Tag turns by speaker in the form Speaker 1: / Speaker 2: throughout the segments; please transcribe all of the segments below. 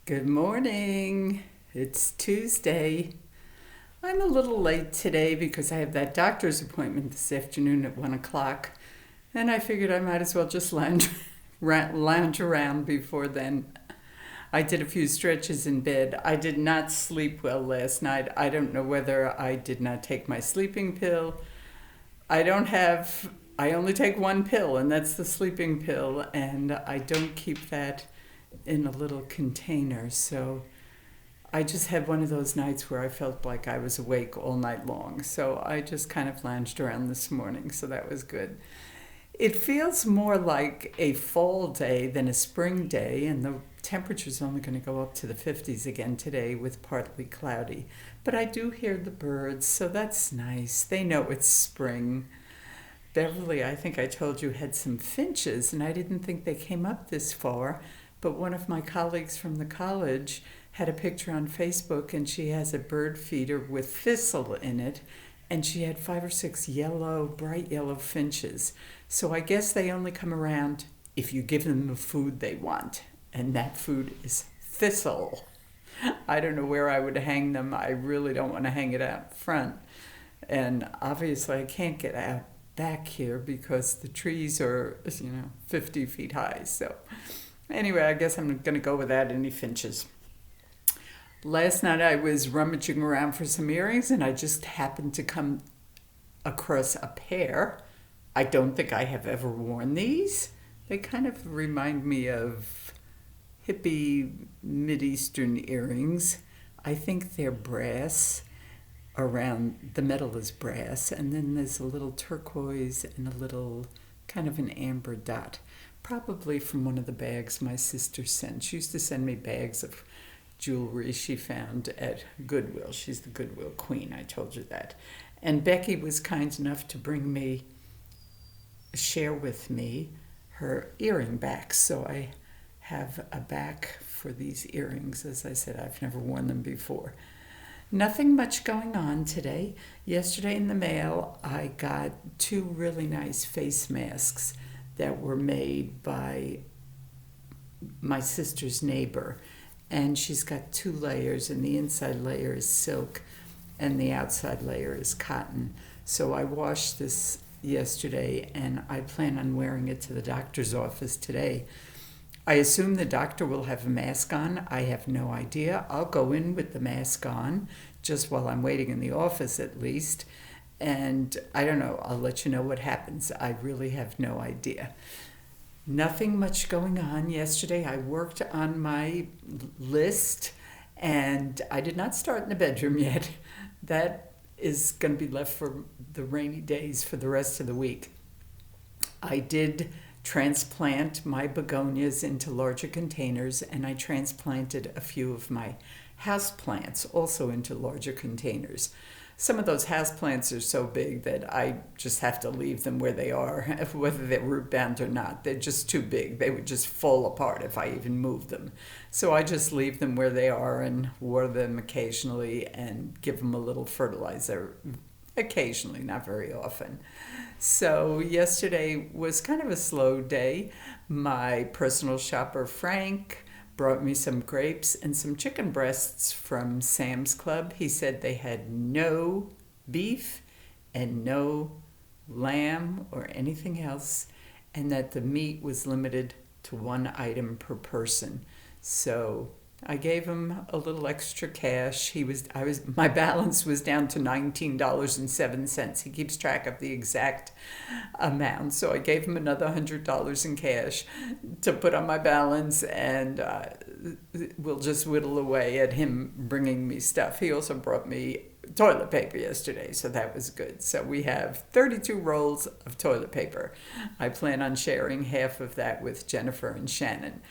Speaker 1: Good morning. It's Tuesday. I'm a little late today because I have that doctor's appointment this afternoon at 1 o'clock, and I figured I might as well just lounge around before then. I did a few stretches in bed. I did not sleep well last night. I don't know whether I did not take my sleeping pill. I only take one pill, and that's the sleeping pill, and I don't keep that in a little container. So I just had one of those nights where I felt like I was awake all night long. So I just kind of lounged around this morning, so that was good. It feels more like a fall day than a spring day, and the temperature's only going to go up to the 50s again today with partly cloudy. But I do hear the birds, so that's nice. They know it's spring. Beverly, I think I told you, had some finches, and I didn't think they came up this far. But one of my colleagues from the college had a picture on Facebook, and she has a bird feeder with thistle in it, and she had 5 or 6 bright yellow finches. So I guess they only come around if you give them the food they want, and that food is thistle. I don't know where I would hang them. I really don't want to hang it out front. And obviously I can't get out back here because the trees are, 50 feet high. So anyway, I guess I'm going to go without any finches. Last night I was rummaging around for some earrings, and I just happened to come across a pair. I don't think I have ever worn these. They kind of remind me of hippie Mideastern earrings. I think they're brass. Around the metal is brass, and then there's a little turquoise and a little kind of an amber dot. Probably from one of the bags my sister sent. She used to send me bags of jewelry she found at Goodwill. She's the Goodwill queen, I told you that. And Becky was kind enough to share with me her earring backs. So I have a back for these earrings. As I said, I've never worn them before. Nothing much going on today. Yesterday in the mail, I got 2 really nice face masks that were made by my sister's neighbor. And she's got 2 layers, and the inside layer is silk and the outside layer is cotton. So I washed this yesterday, and I plan on wearing it to the doctor's office today. I assume the doctor will have a mask on. I have no idea. I'll go in with the mask on, just while I'm waiting in the office at least. And I don't know, I'll let you know what happens. I really have no idea. Nothing much going on. Yesterday I worked on my list, and I did not start in the bedroom yet. That is going to be left for the rainy days for the rest of the week. I did transplant my begonias into larger containers, and I transplanted a few of my houseplants also into larger containers. Some of those houseplants are so big that I just have to leave them where they are, whether they're root bound or not. They're just too big. They would just fall apart if I even moved them. So I just leave them where they are and water them occasionally and give them a little fertilizer occasionally, not very often. So yesterday was kind of a slow day. My personal shopper, Frank, brought me some grapes and some chicken breasts from Sam's Club. He said they had no beef and no lamb or anything else, and that the meat was limited to 1 item per person. So I gave him a little extra cash. My balance was down to $19.07. He keeps track of the exact amount. So I gave him another $100 in cash to put on my balance, and we'll just whittle away at him bringing me stuff. He also brought me toilet paper yesterday, so that was good. So we have 32 rolls of toilet paper. I plan on sharing half of that with Jennifer and Shannon.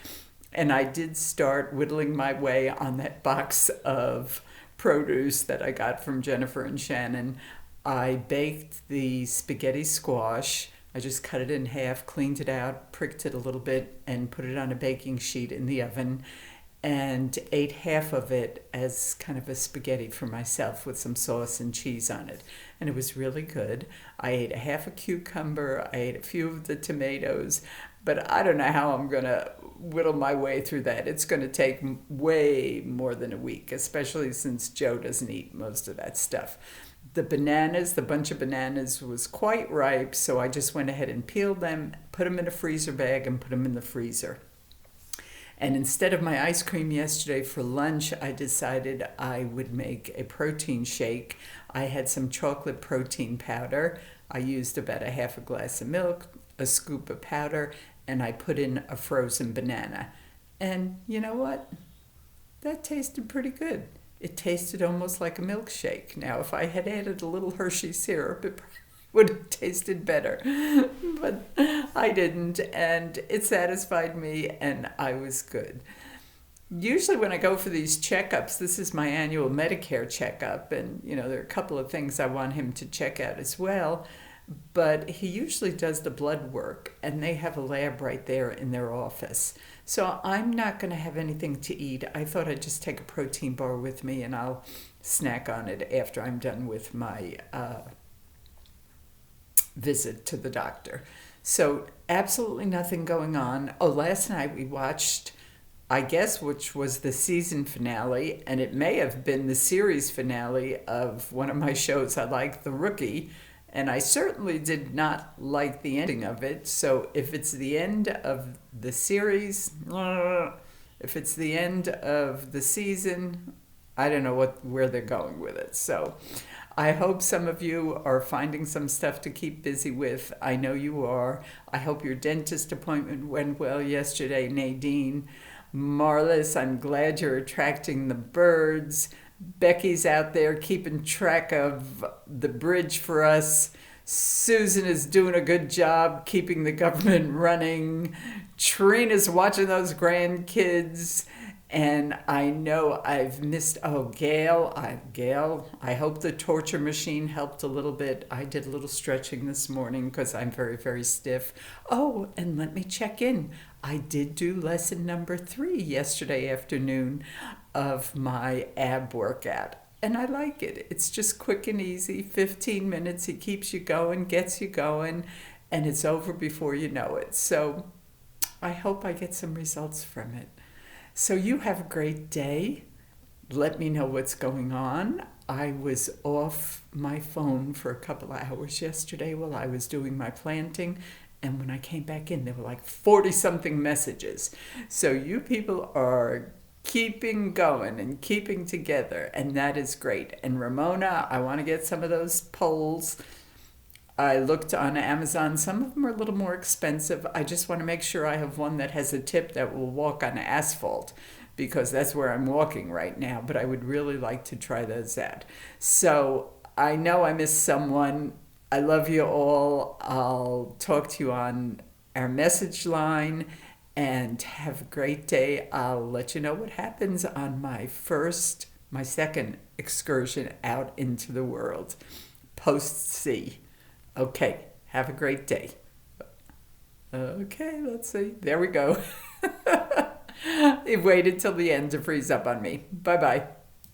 Speaker 1: And I did start whittling my way on that box of produce that I got from Jennifer and Shannon. I baked the spaghetti squash. I just cut it in half, cleaned it out, pricked it a little bit, and put it on a baking sheet in the oven, and ate half of it as kind of a spaghetti for myself with some sauce and cheese on it. And it was really good. I ate a half a cucumber. I ate a few of the tomatoes. But I don't know how I'm going to whittle my way through that. It's going to take way more than a week, especially since Joe doesn't eat most of that stuff. The bunch of bananas was quite ripe, so I just went ahead and peeled them, put them in a freezer bag, and put them in the freezer. And instead of my ice cream yesterday for lunch, I decided I would make a protein shake. I had some chocolate protein powder. I used about a half a glass of milk, a scoop of powder, and I put in a frozen banana. And you know what? That tasted pretty good. It tasted almost like a milkshake. Now, if I had added a little Hershey syrup, it would have tasted better. But I didn't, and it satisfied me, and I was good. Usually when I go for these checkups, this is my annual Medicare checkup, and there are a couple of things I want him to check out as well. But he usually does the blood work, and they have a lab right there in their office. So I'm not going to have anything to eat. I thought I'd just take a protein bar with me, and I'll snack on it after I'm done with my visit to the doctor. So absolutely nothing going on. Oh, last night we watched, I guess, which was the season finale, and it may have been the series finale of one of my shows I like, The Rookie. And I certainly did not like the ending of it. So if it's the end of the series, if it's the end of the season, I don't know where they're going with it. So I hope some of you are finding some stuff to keep busy with. I know you are. I hope your dentist appointment went well yesterday, Nadine. Marlis, I'm glad you're attracting the birds. Becky's out there keeping track of the bridge for us. Susan is doing a good job keeping the government running. Trina's watching those grandkids. And I know I've missed, Gail, I hope the torture machine helped a little bit. I did a little stretching this morning because I'm very, very stiff. Oh, and let me check in. I did do lesson number 3 yesterday afternoon of my ab workout. And I like it. It's just quick and easy, 15 minutes. It keeps you going, gets you going, and it's over before you know it. So I hope I get some results from it. So you have a great day. Let me know what's going on. I was off my phone for a couple of hours yesterday while I was doing my planting. And when I came back in, there were like 40-something messages. So you people are keeping going and keeping together, and that is great. And Ramona, I want to get some of those poles. I looked on Amazon. Some of them are a little more expensive. I just want to make sure I have one that has a tip that will walk on asphalt, because that's where I'm walking right now. But I would really like to try those out. So I know I missed someone. I love you all. I'll talk to you on our message line, and have a great day. I'll let you know what happens on my second excursion out into the world, post-sea. Okay, have a great day. Okay, let's see. There we go. It waited till the end to freeze up on me. Bye-bye.